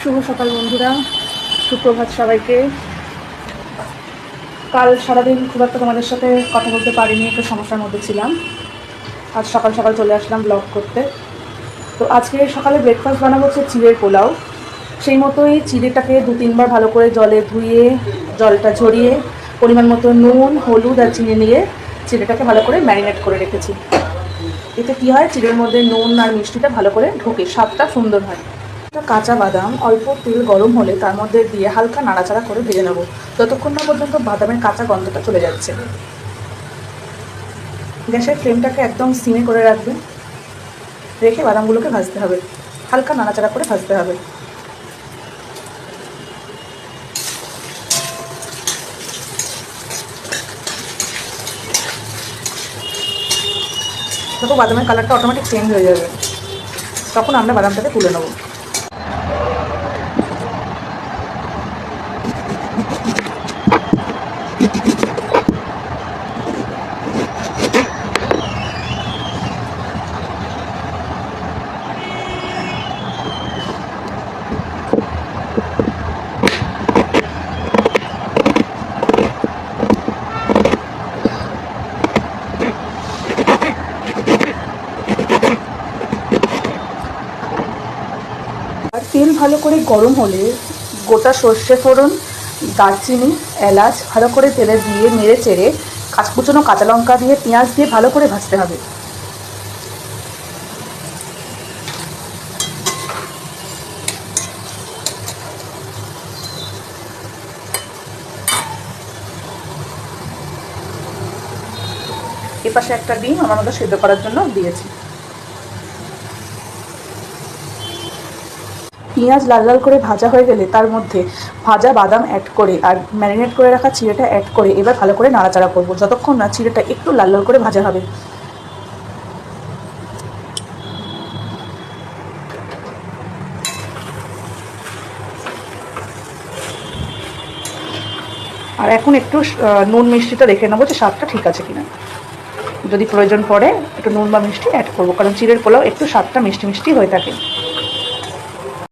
শুভ সকাল বন্ধুরা, সুপ্রভাত সবাইকে। কাল সারাদিন খুব একটা তোমাদের সাথে কথা বলতে পারিনি, একটু সমস্যার মধ্যে ছিলাম। আজ সকাল সকাল চলে আসলাম ব্লগ করতে। তো আজকে সকালে ব্রেকফাস্ট বানাবো হচ্ছে চিড়ের পোলাও। সেই মতোই চিড়েটাকে 2-3 বার ভালো করে জলে ধুয়ে জলটা ঝরিয়ে পরিমাণ মতো নুন, হলুদ আর চিনি নিয়ে চিড়েটাকে ভালো করে ম্যারিনেট করে রেখেছি। এতে কী হয়, চিড়ের মধ্যে নুন আর মিষ্টিটা ভালো করে ঢোকে, স্বাদটা সুন্দর হয়। কাঁচা বাদাম অল্প তেল গরম হলে তার মধ্যে দিয়ে হালকা নাড়াচাড়া করে ভেজে নেব, যতক্ষণ না পর্যন্ত বাদামের কাঁচা গন্ধটা চলে যাচ্ছে। গ্যাসের ফ্লেমটাকে একদম সিমে করে রাখবেন, রেখে বাদামগুলোকে ভাজতে হবে, হালকা নাড়াচাড়া করে ভাজতে হবে। তখন বাদামের কালারটা অটোমেটিক চেঞ্জ হয়ে যাবে, তখন আমরা বাদামটাকে তুলে নেব। আর তেল ভালো করে গরম হলে গোটা সর্ষে ফোড়ন, দারচিনি, এলাচ ভালো করে তেলে দিয়ে নেড়ে চেড়ে কুচনো কাঁচা লঙ্কা দিয়ে পেঁয়াজ দিয়ে ভালো করে ভাজতে হবে। এপাশে একটা ডিম আমার মতো সেদ্ধ করার জন্য দিয়েছি। পেঁয়াজ লাল লাল করে ভাজা হয়ে গেলে তার মধ্যে ভাজা বাদাম অ্যাড করে আর ম্যারিনেট করে রাখা চিড়েটা অ্যাড করে এবার ভালো করে নাড়াচাড়া করবো, যতক্ষণ না চিড়েটা একটু লাল লাল করে ভাজা হবে। আর এখন একটু নুন মিষ্টিটা দেখে নেবো যে স্বাদটা ঠিক আছে কিনা। যদি প্রয়োজন পড়ে একটু নুন বা মিষ্টি অ্যাড করবো, কারণ চিড়ের পোলাও একটু স্বাদটা মিষ্টি মিষ্টি হয়ে থাকে।